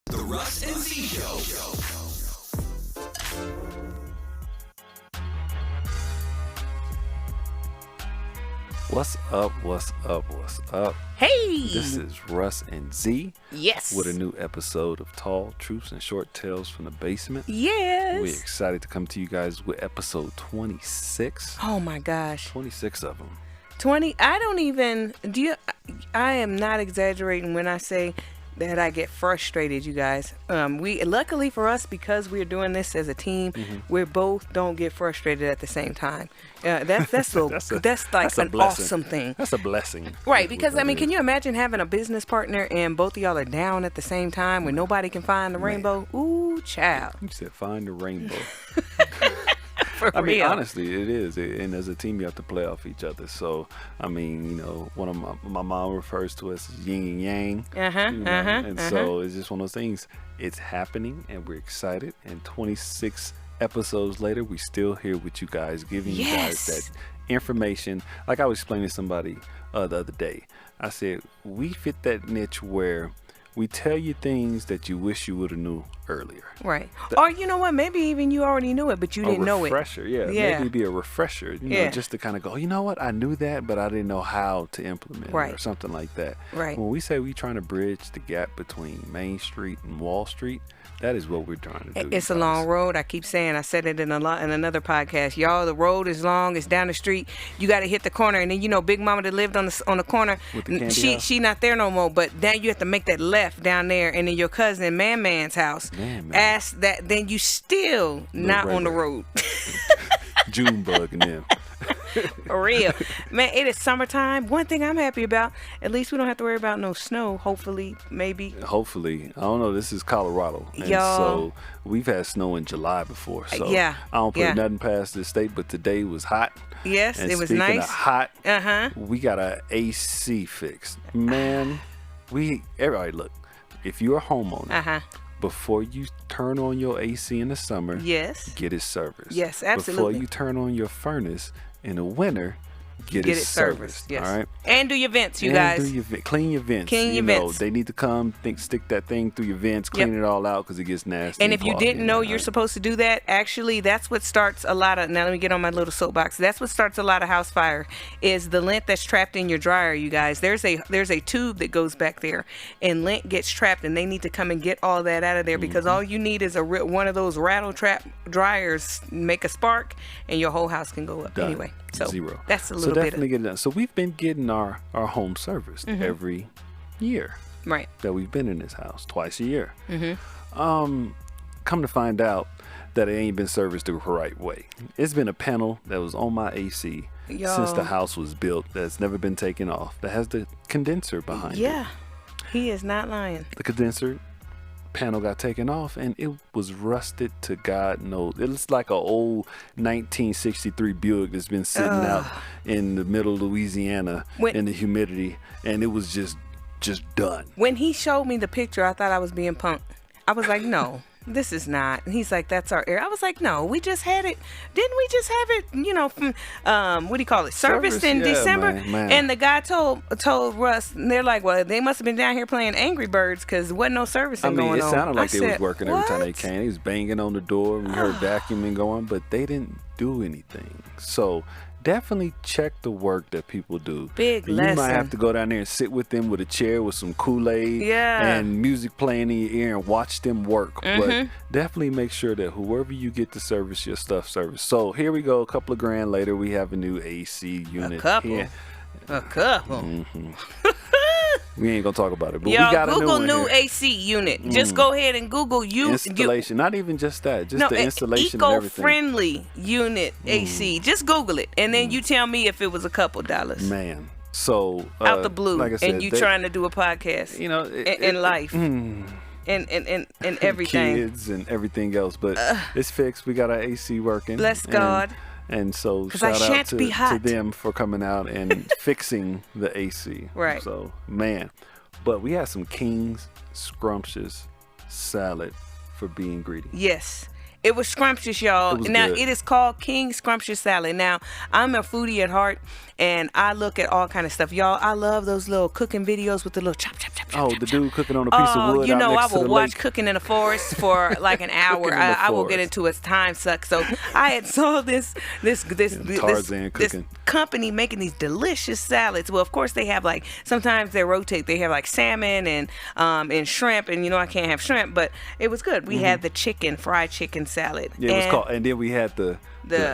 The Russ and Z Show. What's up? What's up? What's up? Hey! This is Russ and Z. Yes. With a new episode of Tall Truths and Short Tales from the Basement. Yes. We're excited to come to you guys with episode 26. Oh my gosh. 26 of them. 20. I am not exaggerating when I say that I get frustrated, you guys. Luckily for us, because we're doing this as a team, we both don't get frustrated at the same time. That's like an awesome thing. That's a blessing. Right, because can you imagine having a business partner and both of y'all are down at the same time when nobody can find the rainbow? Ooh, child. You said find the rainbow. For I mean, real. honestly, it is. And as a team, you have to play off each other. So, I mean, one of my mom refers to us as yin and yang. So it's just one of those things. It's happening, and we're excited. And 26 episodes later, we still here with you guys, giving you guys that information. Like I was explaining to somebody the other day, I said, we fit that niche where we tell you things that you wish you would have knew earlier. Right. Or you know what? Maybe even you already knew it, but you didn't know it. A refresher, yeah. Maybe it'd be a refresher, just to kind of go, you know what? I knew that, but I didn't know how to implement it or something like that. Right. When we say we're trying to bridge the gap between Main Street and Wall Street, that is what we're trying to do. It's a long road. I keep saying, I said it in another podcast. Y'all, the road is long. It's down the street. You got to hit the corner. And then, Big Mama that lived on the corner, she not there no more. But now you have to make that left down there. And then your cousin Man's house. Ask that. Then you still not on the road. Junebug and them. For real. Man, it is summertime. One thing I'm happy about, at least we don't have to worry about no snow. Hopefully, maybe. Hopefully. I don't know. This is Colorado. And so we've had snow in July before. So I don't put nothing past this state, but today was hot. Yes, and it was speaking nice. Of hot, we got our AC fixed. Man, everybody look, if you're a homeowner, before you turn on your AC in the summer, get it serviced. Yes, absolutely. Before you turn on your furnace in the winter, get it serviced. Yes. All right. And do your vents, you guys. Clean your vents. Clean your vents. They need to come, stick that thing through your vents, clean it all out because it gets nasty. And if you didn't know you're supposed to do that, actually, that's what starts a lot of. Now let me get on my little soapbox. That's what starts a lot of house fire. Is the lint that's trapped in your dryer, you guys. There's a tube that goes back there, and lint gets trapped, and they need to come and get all that out of there because all you need is one of those rattle trap dryers, make a spark, and your whole house can go up. Done. Anyway, so Zero. That's a little bit. bit. Definitely get it done. So we've been getting our home serviced every year. Right. That we've been in this house twice a year. Come to find out that it ain't been serviced the right way. It's been a panel that was on my AC since the house was built that's never been taken off. That has the condenser behind it. Yeah, he is not lying. The condenser panel got taken off and it was rusted to God knows. It looks like an old 1963 Buick that's been sitting out in the middle of Louisiana in the humidity, and it was just done. When he showed me the picture, I thought I was being punked. I was like, no, this is not. And he's like, that's our air. I was like, no, we just had it. Didn't we just have it, from, what do you call it? Serviced in December. Man. And the guy told Russ, and they're like, well, they must have been down here playing Angry Birds because there wasn't no servicing going on. It sounded like they was working every time what? they came. He was banging on the door. We heard vacuuming going, but they didn't do anything. So definitely check the work that people do. Big you lesson. might have to go down there and sit with them with a chair with some Kool-Aid and music playing in your ear and watch them work. But definitely make sure that whoever you get to service your stuff service. So here we go. A couple of grand later, we have a new AC unit. A couple. We ain't gonna talk about it, but Y'all, we got Google a new AC unit. Just go ahead and Google installation. Not even just that, just the installation and everything. Eco-friendly unit AC. Just Google it, and then you tell me if it was a couple dollars. Man, so out the blue, like I said, and you trying to do a podcast, in life. And everything. Kids and everything else, but it's fixed. We got our AC working. Bless God. And so shout out to them for coming out and fixing the AC. Right. So, man. But we had some King's Scrumptious salad for being greedy. Yes. It was scrumptious, y'all. Now, good. It is called King Scrumptious Salad. Now, I'm a foodie at heart, and I look at all kind of stuff. Y'all, I love those little cooking videos with the little chop. The dude cooking on a piece of wood. I will watch Cooking in the Forest for like an hour. I will get into it. Time sucks. So I had saw this company making these delicious salads. Well, of course they have like, sometimes they rotate. They have like salmon and shrimp, and I can't have shrimp, but it was good. We had the fried chicken salad. Yeah, it was called, and then we had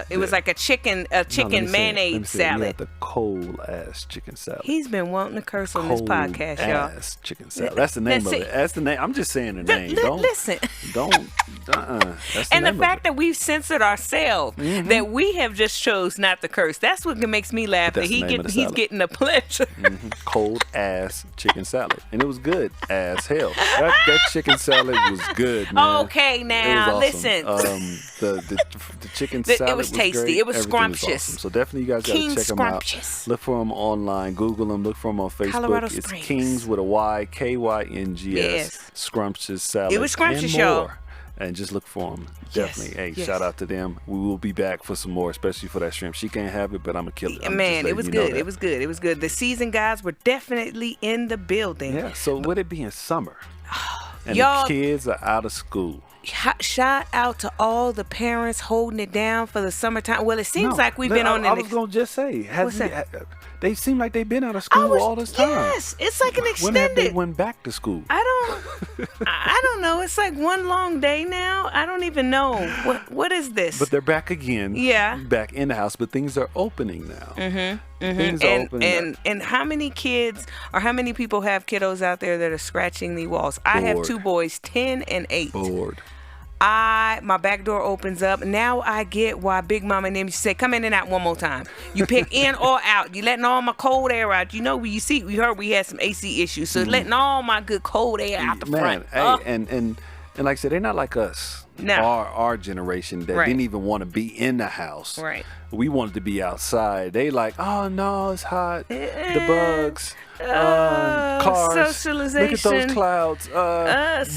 it was like a chicken mayonnaise salad. We had the cold ass chicken salad. He's been wanting to curse on this podcast, y'all. Cold ass chicken salad. That's the name of it. That's the name. I'm just saying the name. Listen. That's and the fact that we've censored ourselves, that we have just chose not to curse. That's what makes me laugh. That he's getting a pleasure. Cold ass chicken salad, and it was good as hell. That chicken salad was good, man. Okay, now it was awesome. Listen. The chicken salad. It was tasty. Great. It was Everything scrumptious. Was awesome. So definitely you guys got to check them out. Look for them online. Google them. Look for them on Facebook. Colorado it's Springs. Kings with a Y, Kyngs. Yes. Scrumptious salad. It was scrumptious, and more. y'all. And just look for them. Definitely. Yes. Shout out to them. We will be back for some more, especially for that shrimp. She can't have it, but I'm going to kill it. Man, it was good. It was good. It was good. The season guys were definitely in the building. Yeah, so with it being summer, and y'all, the kids are out of school. Shout out to all the parents holding it down for the summertime. Well, it seems like we've been on I was going to just say, they seem like they've been out of school all this time. Yes, it's like an extended. When have they went back to school? I don't know. It's like one long day now. I don't even know. What is this? But they're back again. Yeah. Back in the house, but things are opening now. Things are opening. And how many kids or how many people have kiddos out there that are scratching the walls? I have 2 boys, 10 and 8. Bored. My back door opens up. Now I get why Big Mama and them used to say, come in and out one more time. You pick in or out. You letting all my cold air out. We heard we had some AC issues. So letting all my good cold air out the front. Hey, and like I said, they're not like us. No. Our generation that didn't even want to be in the house. Right. We wanted to be outside. They like, oh no, it's hot. The bugs. Cars. Socialization. Look at those clouds.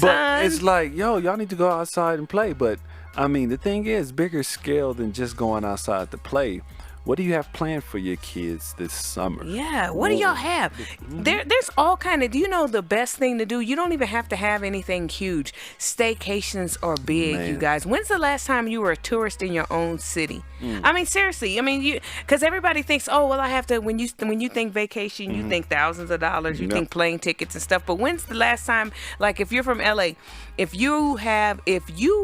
But it's like, y'all need to go outside and play. But I mean, the thing is, bigger scale than just going outside to play. What do you have planned for your kids this summer? Yeah, what do y'all have? There's all kind of, do you know the best thing to do? You don't even have to have anything huge. Staycations are big, you guys. When's the last time you were a tourist in your own city? I mean, seriously. I mean, because everybody thinks, oh, well, I have to, when you think vacation, you think thousands of dollars, you think plane tickets and stuff. But when's the last time, like if you're from LA, if you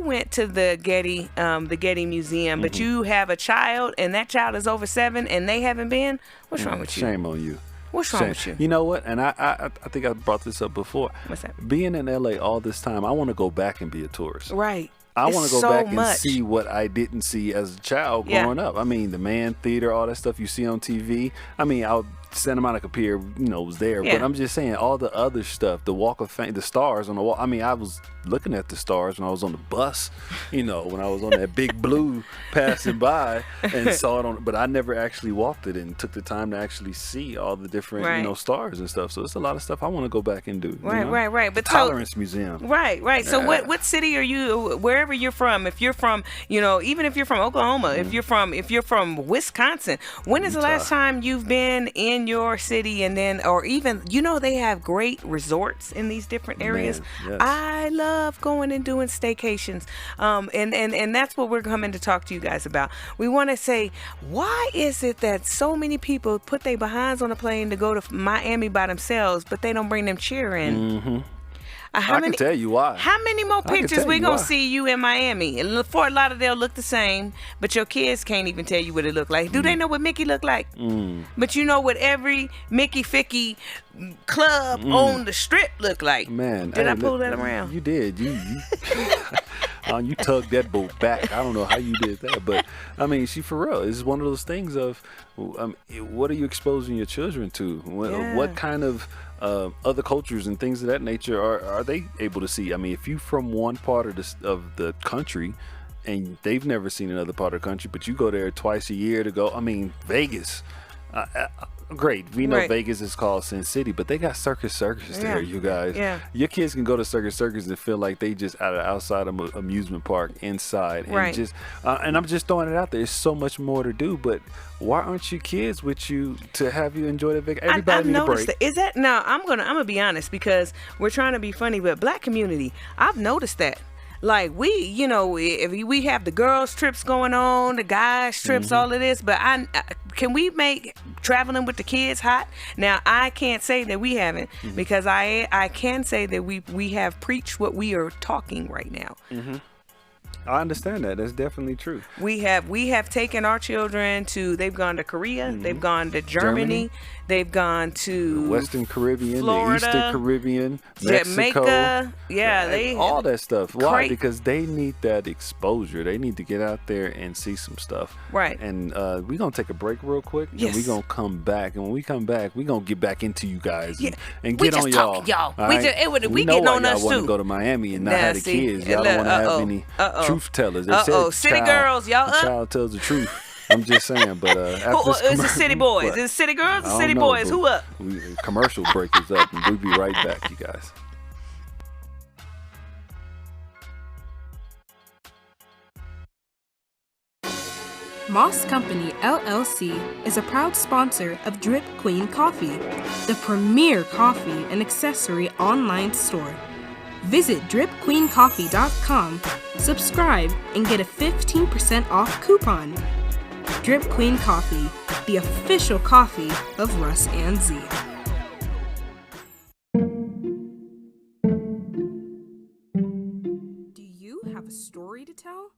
went to the Getty Museum, but you have a child and that child is over 7 and they haven't been, what's wrong with you? Shame on you. What's wrong with you? You know what? And I think I brought this up before. What's that? Being in LA all this time, I want to go back and be a tourist. Right. I want to go back and see what I didn't see as a child growing up. I mean, the Man Theater, all that stuff you see on TV. I mean, Santa Monica Pier, was there. Yeah. But I'm just saying, all the other stuff, the Walk of Fame, the stars on the wall. I mean, I was looking at the stars when I was on the bus, when I was on that big blue passing by and saw it on. But I never actually walked it and took the time to actually see all the different, stars and stuff. So it's a lot of stuff I want to go back and do. Right. But the Tolerance Museum. Right. Yeah. So what city are you? Wherever you're from, if you're from, even if you're from Oklahoma, if you're from Wisconsin, when is the last time you've been in your city? And then, or even, they have great resorts in these different areas. Yes. I love going and doing staycations. And that's what we're coming to talk to you guys about. We want to say, why is it that so many people put their behinds on a plane to go to Miami by themselves, but they don't bring them cheering? I can tell you why. How many more pictures we gonna see you in Miami? And Fort Lauderdale look the same, but your kids can't even tell you what it look like. Do they know what Mickey look like? But you know what every Mickey Ficky club on the strip look like. Man, did I pull that around? You did. You tugged that boat back. I don't know how you did that, but I mean, for real, it's one of those things of, what are you exposing your children to? What kind of other cultures and things of that nature are they able to see? I mean, if you from one part of the country and they've never seen another part of the country, but you go there twice a year to go, I mean, Vegas. great. We know Vegas is called Sin City, but they got Circus there, you guys. Yeah. Your kids can go to Circus and feel like they just at an outside amusement park inside. And just, and I'm just throwing it out there. There's so much more to do, but why aren't you kids with you to have you enjoy the vacation? Everybody need a break. That. Is that now? I'm gonna be honest, because we're trying to be funny, but Black community, I've noticed that. Like if we have the girls trips going on, the guys trips, all of this, but can we make traveling with the kids hot? Now I can't say that we haven't, because I can say that we have preached what we are talking right now. I understand that. That's definitely true. We have taken our children they've gone to Korea, they've gone to Germany, they've gone to the Western Caribbean, Florida, the Eastern Caribbean, Mexico, Jamaica, they all that stuff. Why? Because they need that exposure. They need to get out there and see some stuff. Right. And we're gonna take a break real quick, and we're gonna come back. And when we come back, we're gonna get back into you guys and get on y'all. We getting on us too. Want to go to Miami and not have the kids. Y'all don't want to have any truth tellers. They said city girls, y'all up? Child tells the truth. I'm just saying, but is it city boys? Is it city girls or city boys? Who up? Commercial break is up, and we'll be right back, you guys. Moss Company LLC is a proud sponsor of Drip Queen Coffee, the premier coffee and accessory online store. Visit dripqueencoffee.com, subscribe, and get a 15% off coupon. Drip Queen Coffee, the official coffee of Russ and Z. Do you have a story to tell?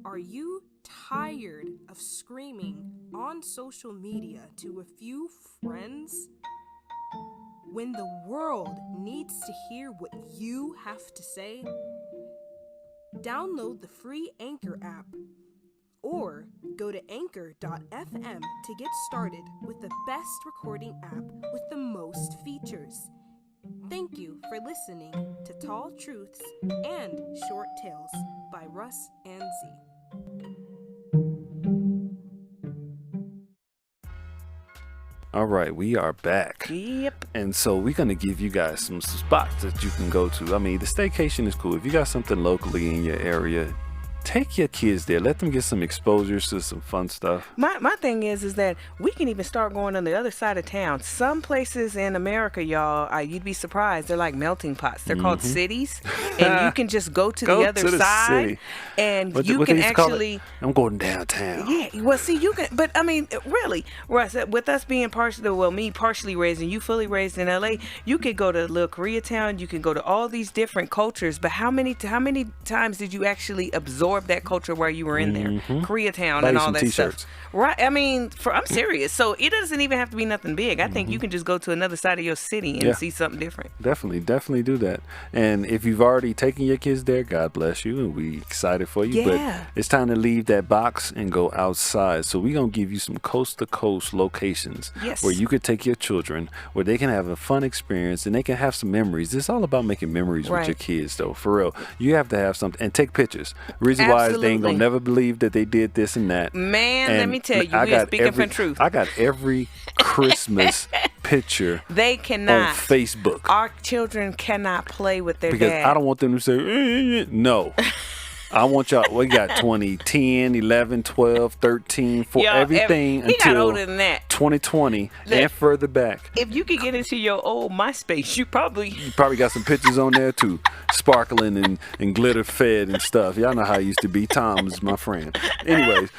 Are you tired of screaming on social media to a few friends when the world needs to hear what you have to say? Download the free Anchor app or go to anchor.fm to get started with the best recording app with the most features. Thank you for listening to Tall Truths and Short Tales by Russ and Z. All right, we are back. Yep. And so we're going to give you guys some spots that you can go to. I mean, the staycation is cool. If you got something locally in your area, take your kids there. Let them get some exposures to some fun stuff. My thing is that we can even start going on the other side of town. Some places in America, y'all, you'd be surprised. They're like melting pots. They're called cities, and you can just go to the other side, city. And what you can actually. I'm going downtown. Yeah, well, see, you can, but I mean, really, Russ, with us being me partially raised and you fully raised in LA, you could go to little Koreatown. You can go to all these different cultures. But how many times did you actually absorb that culture where you were in there, Koreatown and all that stuff? Right. I mean, I'm serious. So it doesn't even have to be nothing big. I think you can just go to another side of your city and see something different. Definitely do that. And if you've already taken your kids there, God bless you, and we excited for you. Yeah. But it's time to leave that box and go outside. So we're gonna give you some coast to coast locations where you could take your children, where they can have a fun experience and they can have some memories. It's all about making memories with your kids, though. For real, you have to have something and take pictures. Reason why is they ain't gonna never believe that they did this and that. Man, let me tell you, we're speaking from truth. I got every Christmas picture they cannot on Facebook. Our children cannot play with their because dad. I don't want them to say no. I want y'all. We got 2010, 11, 12, 13, 14, everything he until got older than that. 2020 and further back. If you could get into your old MySpace, you probably got some pictures on there too, sparkling and glitter fed and stuff. Y'all know how it used to be. Tom is my friend. Anyways,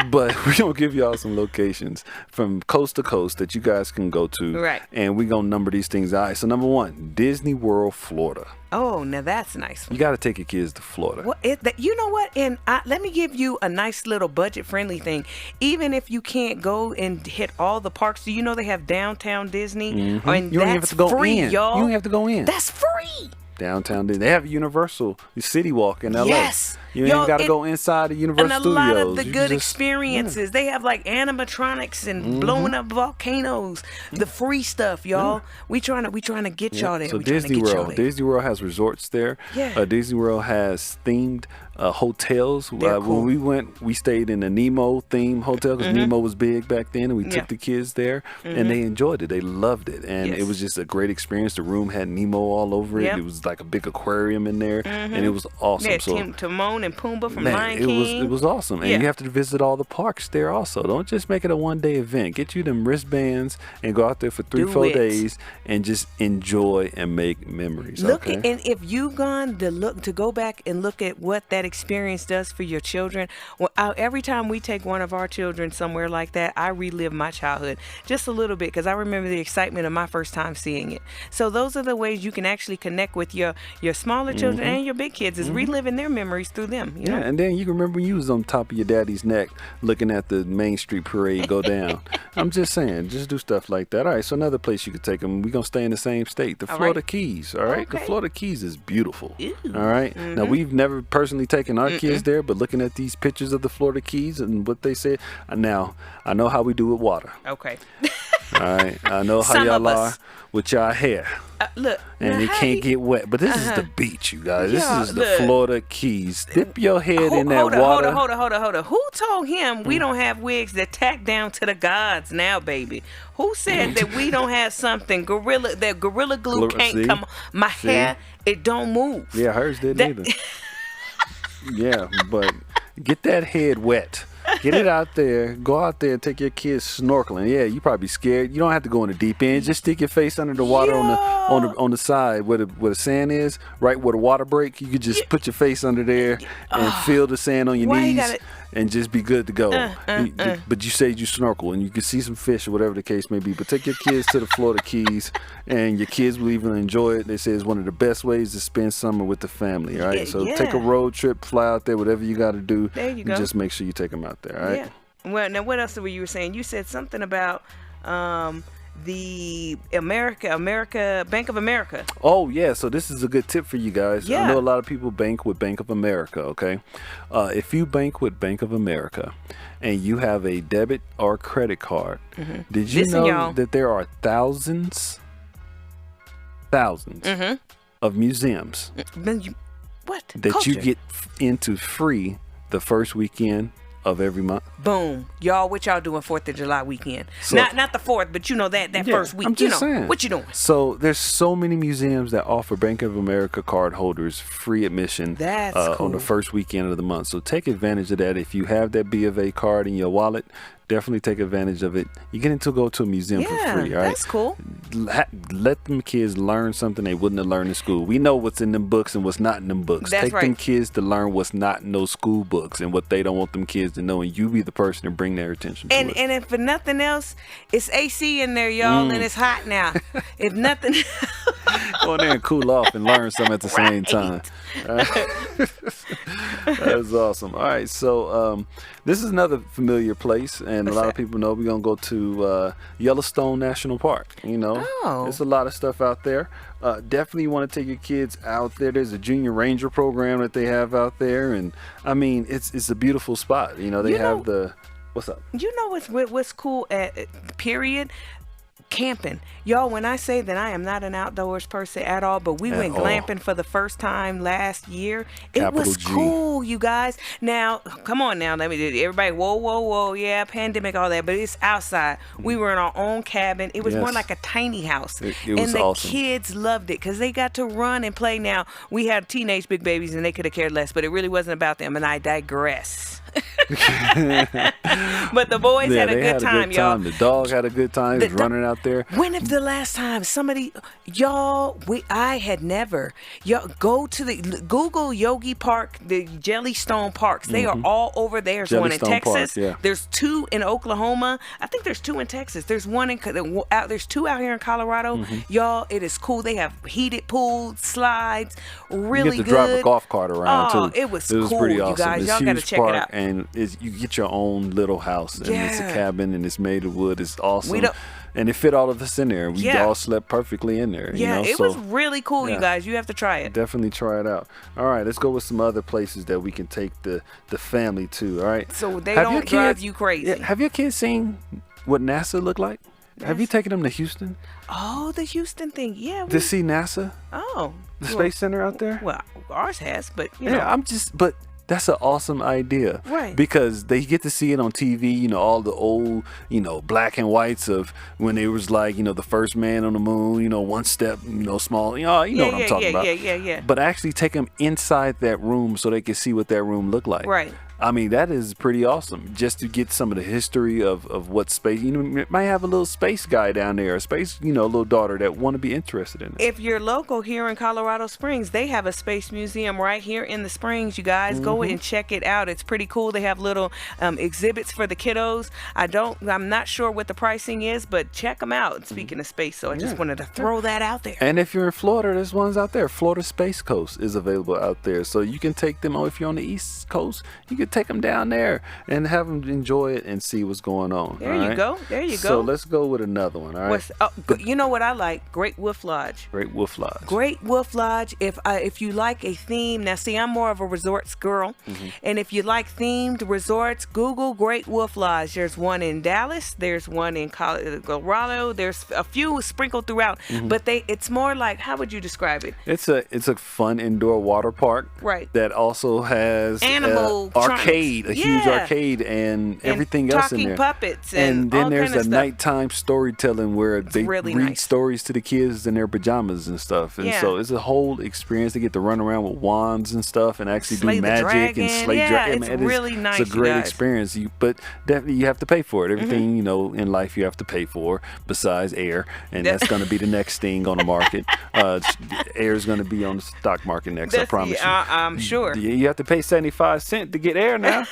but we're gonna give y'all some locations from coast to coast that you guys can go to. Right. And we're gonna number these things out. So number 1, Disney World, Florida. Oh, now that's nice. You got to take your kids to Florida. Well, you know what? And let me give you a nice little budget-friendly thing. Even if you can't go and hit all the parks, do you know they have downtown Disney? Mm-hmm. I mean, you don't even have to go free, in. y'all. You don't have to go in. That's free. Downtown Disney. They have Universal City Walk in LA. Yes. You ain't got to go inside the Universal Studios. And a lot of the good experiences. They have like animatronics and blowing up volcanoes. The free stuff, y'all. We trying to get y'all there. So Disney World has resorts there. Yeah. Disney World has themed hotels. Cool. When we went, we stayed in a Nemo themed hotel because Nemo was big back then, and we took the kids there, and they enjoyed it. They loved it, and it was just a great experience. The room had Nemo all over it. It was like a big aquarium in there, and it was awesome. Timon and Pumbaa from Lion King. It was awesome, and you have to visit all the parks there also. Don't just make it a one-day event. Get you them wristbands and go out there for 3-4 days and just enjoy and make memories. And if you've gone to go back and look at what that experience does for your children, every time we take one of our children somewhere like that, I relive my childhood just a little bit because I remember the excitement of my first time seeing it. So those are the ways you can actually connect with your smaller children and your big kids, is reliving their memories through them. You know? And then you can remember when you was on top of your daddy's neck looking at the Main Street Parade go down. I'm just saying, just do stuff like that. All right, so another place you could take them, we're going to stay in the same state, the Florida Keys, all right? The Florida Keys is beautiful, all right? Now, we've never personally taken our kids there, but looking at these pictures of the Florida Keys and what they said, now, I know how we do with water. Okay. All right, I know how y'all are with y'all hair. Look, and it can't get wet, but this is the beach, you guys. This is the Florida Keys. Dip your head in that water. Hold on. Who told him we don't have wigs that tack down to the gods now, baby? Who said that we don't have something gorilla glue can't come? My hair, it don't move. Yeah, hers didn't either. Yeah, but get that head wet. Get it out there. Go out there and take your kids snorkeling. Yeah, you probably scared. You don't have to go in the deep end. Just stick your face under the water on the side where the sand is, right where the water break. You could just put your face under there and feel the sand on your knees and just be good to go. But you said you snorkel and you can see some fish or whatever the case may be. But take your kids to the Florida Keys and your kids will even enjoy it. They say it's one of the best ways to spend summer with the family. All right, so take a road trip, fly out there, whatever you got to do. There you go. Just make sure you take them out there. All right. Yeah. Well, now what else were you saying? You said something about the Bank of America. Oh yeah, so this is a good tip for you guys. I know a lot of people bank with Bank of America. Okay, if you bank with Bank of America and you have a debit or credit card, did you know that there are thousands of museums that you get into free the first weekend of every month? Boom. Y'all, what y'all doing 4th of July weekend? So, not the 4th, but you know that first week. I'm just saying. What you doing? So there's so many museums that offer Bank of America card holders free admission on the first weekend of the month. So take advantage of that. If you have that B of A card in your wallet, definitely take advantage of it. You get to go to a museum for free, all right? That's cool. Let them kids learn something they wouldn't have learned in school. We know what's in them books and what's not in them books. Take them kids to learn what's not in those school books and what they don't want them kids to know, and you be the person to bring their attention to it. And if for nothing else, it's AC in there, y'all, and it's hot now. If nothing go in there and cool off and learn something at the same time. That's awesome. All right, so this is another familiar place, and a lot of people know we're gonna go to Yellowstone National Park. You know, there's a lot of stuff out there. Definitely want to take your kids out there. There's a junior ranger program that they have out there, and I mean, it's a beautiful spot. You know, they have the what's up. You know what's cool at period. Camping. Y'all, when I say that I am not an outdoors person at all, but we went glamping for the first time last year. It was cool, you guys. Now, come on now. Everybody, whoa. Yeah, pandemic, all that, but it's outside. We were in our own cabin. It was more like a tiny house. It was awesome. Kids loved it because they got to run and play. Now, we had teenage big babies and they could have cared less, but it really wasn't about them, and I digress. But the boys had a good time, y'all. The dog had a good time. He was running out there. When is the last time I had never, go to the Google Yogi Park, the Jellystone Parks. They are all over there. There's one in Texas. There's 2 in Oklahoma. I think there's 2 in Texas. There's there's 2 out here in Colorado. Y'all, it is cool. They have heated pools, slides, really good. You get to drive a golf cart around too. It was cool, pretty awesome. You guys. Y'all got to check it out. And you get your own little house, and it's a cabin, and it's made of wood. It's awesome. And it fit all of us in there. We all slept perfectly in there. Yeah, it was really cool, you guys. You have to try it. Definitely try it out. All right, let's go with some other places that we can take the family to, all right? So they don't drive you crazy. Have your kids seen what NASA looked like? Have you taken them to Houston? Oh, the Houston thing. Yeah. To see NASA? Oh. The Space Center out there? Well, ours has, but, you know. But That's an awesome idea. Right. Because they get to see it on TV, you know, all the old, you know, black and whites of when it was like, you know, the first man on the moon, you know, one step, you know, small, you know what I'm talking about. Yeah. But actually take them inside that room so they can see what that room looked like. Right. I mean, that is pretty awesome, just to get some of the history of what space, you know, you might have a little space guy down there, a space, you know, little daughter that want to be interested in it. If you're local here in Colorado Springs, they have a space museum right here in the Springs. You guys go and check it out. It's pretty cool. They have little exhibits for the kiddos. I'm not sure what the pricing is, but check them out. Speaking of space, so I just wanted to throw that out there. And if you're in Florida, there's ones out there. Florida Space Coast is available out there. So you can take them, or if you're on the East Coast, you can take them down there and have them enjoy it and see what's going on. There you go. So let's go with another one, all right? You know what I like? Great Wolf Lodge. Great Wolf Lodge. Great Wolf Lodge. If you like a theme, now see, I'm more of a resorts girl, and if you like themed resorts, Google Great Wolf Lodge. There's one in Dallas. There's one in Colorado. There's a few sprinkled throughout, but it's more like, how would you describe it? It's a fun indoor water park, right? That also has animal arcade, a huge arcade, and everything else in there. Talking puppets, and then all there's kind of a nighttime storytelling where they really read nice. stories to the kids in their pajamas and stuff. And so it's a whole experience. They get to run around with wands and stuff and actually slay do the magic dragon. and slay dragons. It's really nice. It's a great you guys. experience. But definitely you have to pay for it. Everything you know in life you have to pay for besides air, and that's going to be the next thing on the market. Air is going to be on the stock market next. I promise you. I'm sure. You have to pay 75 cents to get air now.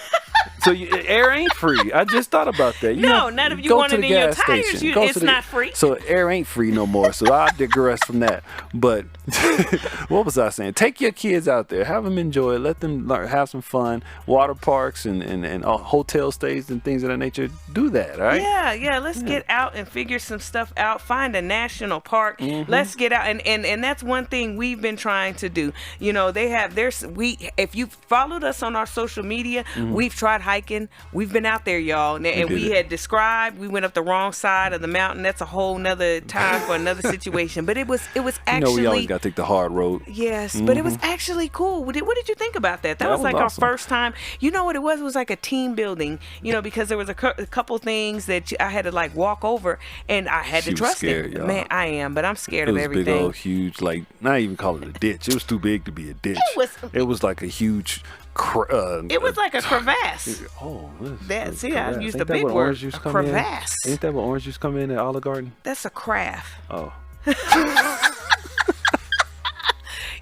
So air ain't free. I just thought about that. Not if you want it in your tires. It's not free. So air ain't free no more. So I digress from that. But what was I saying? Take your kids out there. Have them enjoy it. Let them have some fun. Water parks and hotel stays and things of that nature. Do that, all right? Yeah. Let's get out and figure some stuff out. Find a national park. Let's get out. And that's one thing we've been trying to do. You know, if you've followed us on our social media, we've tried hiking. We've been out there, y'all, and we had described we went up the wrong side of the mountain. That's a whole nother time for another situation. But it was actually, we always got to take the hard road. Yes, but it was actually cool. What did you think about that? That was like awesome. Our first time. You know what it was? It was like a team building. You know, because there was a couple things that I had to like walk over, and I had to trust scared, it. y'all. Man, I am, but I'm scared of everything. Big old huge, like not even call it a ditch. It was too big to be a ditch. It was like a huge. It was like a crevasse. I used a big word. A crevasse. Ain't that what orange juice come in at Olive Garden? That's a craft. Oh.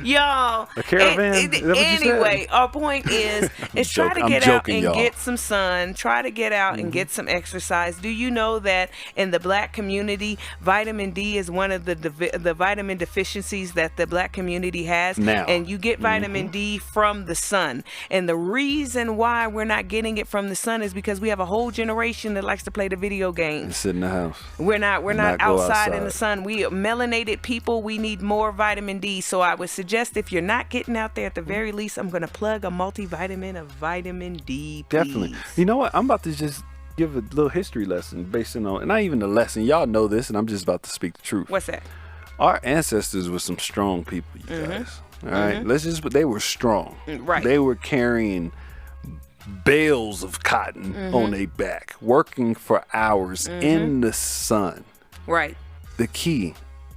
Y'all, a caravan? Anyway, our point is try to get out and get some sun. Try to get out and get some exercise. Do you know that in the black community, vitamin D is one of the vitamin deficiencies that the black community has? Now. And you get vitamin D from the sun. And the reason why we're not getting it from the sun is because we have a whole generation that likes to play the video games. And sit in the house. We're not outside in the sun. We melanated people. We need more vitamin D. So I would suggest if you're not getting out there, at the very least, I'm going to plug a multivitamin of vitamin D, please. Definitely. You know what? I'm about to just give a little history lesson based on, and not even a lesson. Y'all know this, and I'm just about to speak the truth. What's that? Our ancestors were some strong people, you guys. All right? They were strong. Right. They were carrying bales of cotton on their back, working for hours in the sun. Right. The key,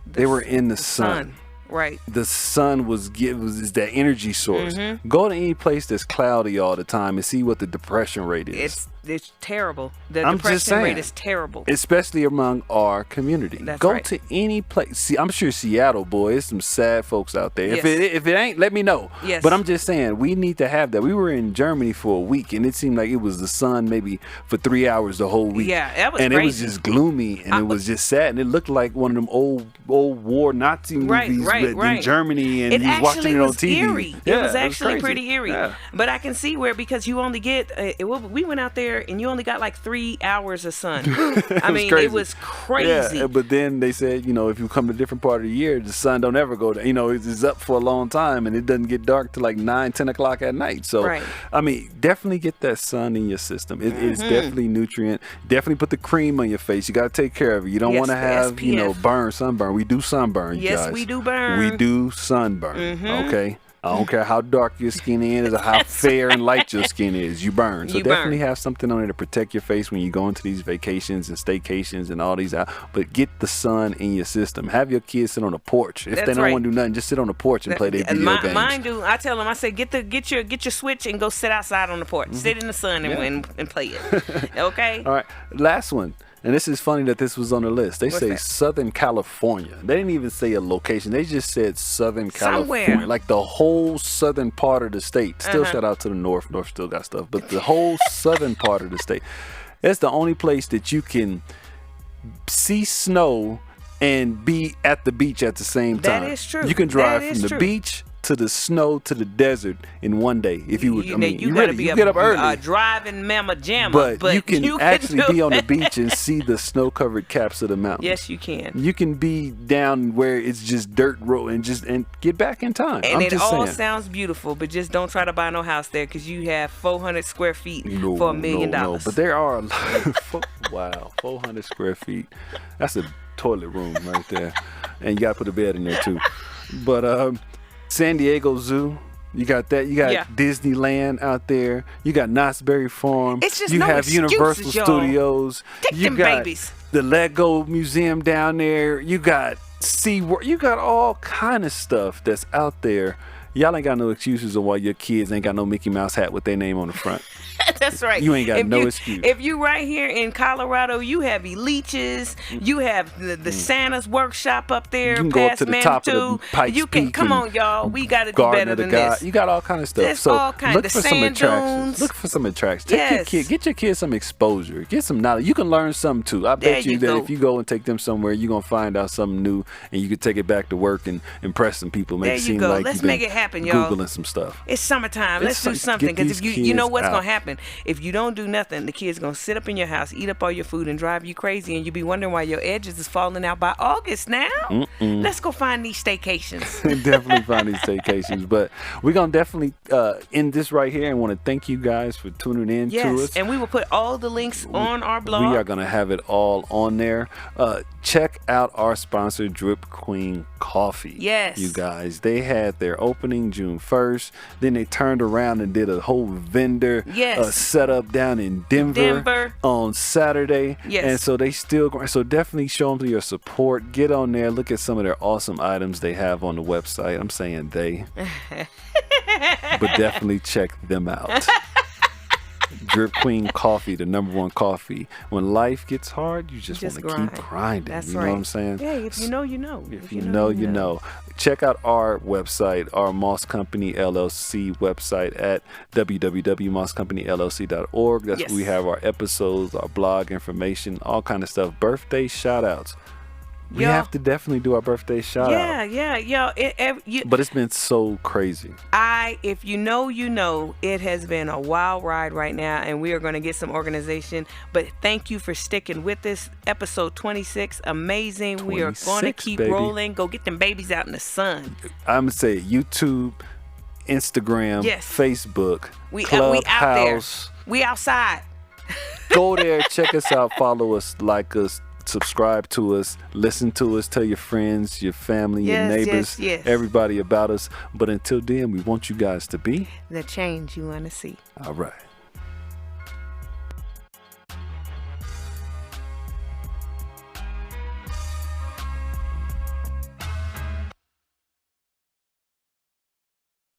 they were in the sun. Right. The sun is that energy source. Go to any place that's cloudy all the time and see what the depression rate is. It's terrible. The depression rate is terrible. Especially among our community. Go to any place. See, I'm sure Seattle, boy, there's some sad folks out there. Yes. If it ain't, let me know. Yes. But I'm just saying, we need to have that. We were in Germany for a week, and it seemed like it was the sun maybe for 3 hours the whole week. Yeah, that was crazy. It was just gloomy, and it was just sad, and it looked like one of them old war Nazi movies in Germany, and you was watching it on TV. Eerie. It was actually pretty eerie. Yeah. But I can see where, because you only get, we went out there, and you only got like 3 hours of sun. I mean, it was crazy. Yeah, but then they said, if you come to a different part of the year, the sun don't ever go down. It's up for a long time, and it doesn't get dark till like 9, 10 o'clock at night. So, I mean, definitely get that sun in your system. It is definitely nutrient. Definitely put the cream on your face. You got to take care of it. You don't want to have, sunburn. We do sunburn, you guys. Yes, we do burn. We do sunburn, okay? I don't care how dark your skin is or how fair and light your skin is. You burn. So definitely have something on there to protect your face when you go into these vacations and staycations and all these out. But get the sun in your system. Have your kids sit on the porch. If they don't want to do nothing, just sit on the porch and play their video games. Mine do. I tell them, I say, get your Switch and go sit outside on the porch. Sit in the sun and play it. Okay? All right. Last one. And this is funny that this was on the list. They say Southern California. They didn't even say a location. They just said Southern California. Somewhere. Like the whole southern part of the state. Still shout out to the North. North still got stuff. But the whole southern part of the state. That's the only place that you can see snow and be at the beach at the same time. That is true. You can drive from the beach to the snow to the desert in one day. If you would, you gotta get up early. Driving mamma jamma, but you can actually be on the beach and see the snow-covered caps of the mountains. Yes, you can. You can be down where it's just dirt road and get back in time. And it all sounds beautiful, but just don't try to buy no house there because you have 400 square feet for $1 million. No, but there are a lot. Wow, 400 square feet. That's a toilet room right there, and you gotta put a bed in there too. But San Diego Zoo, you got that. You got Disneyland out there. You got Knott's Berry Farm. It's just you no have excuses, Universal Studios. Take you them got babies. The Lego Museum down there. You got SeaWorld. You got all kind of stuff that's out there. Y'all ain't got no excuses on why your kids ain't got no Mickey Mouse hat with their name on the front. That's right. You ain't got no excuse. If you right here in Colorado, you have Eliches, you have the Santa's workshop up there. You can go up to the top of the Pikes You can Peak come on, y'all. We got to do better than this. You got all kind of stuff. There's so all kind. look The for some sand attractions. dunes. Look for some attractions. Get your kids some exposure. Get some knowledge. You can learn something too. I bet you that if you go and take them somewhere, you're gonna find out something new, and you can take it back to work and impress some people. Make it seem like let's you've been make it happen, y'all. Googling some stuff. It's summertime. Let's do something. Because if you know what's gonna happen if you don't do nothing, the kids gonna sit up in your house, eat up all your food, and drive you crazy, and you be wondering why your edges is falling out by August now. Let's go find these staycations. Definitely find these staycations. But we're gonna definitely end this right here, and want to thank you guys for tuning in to us. And we will put all the links on our blog. We are gonna have it all on there. Check out our sponsor, Drip Queen Coffee. Yes, you guys, they had their opening June 1st. Then they turned around and did a whole vendor setup down in Denver on Saturday. Yes. And so they still going. So definitely show them your support. Get on there. Look at some of their awesome items they have on the website. I'm saying they, but definitely check them out. Drip Queen Coffee, the #1 coffee. When life gets hard, you just want to keep grinding. That's you know what I'm saying? Yeah, if you know, you know. If you know, you know. Check out our website, our Moss Company LLC website at www.mosscompanyllc.org. That's where we have our episodes, our blog information, all kind of stuff. Birthday shout outs. We have to definitely do our birthday shout out. Yeah. But it's been so crazy. If you know, you know, it has been a wild ride right now, and we are going to get some organization. But thank you for sticking with this. Episode 26, amazing. We are going to keep rolling. Go get them babies out in the sun. I'm going to say YouTube, Instagram, Facebook, we Clubhouse. out there. We outside. Go there, check us out, follow us, like us. Subscribe to us, listen to us, tell your friends, your family, your neighbors, everybody about us. But until then, we want you guys to be the change you want to see. All right.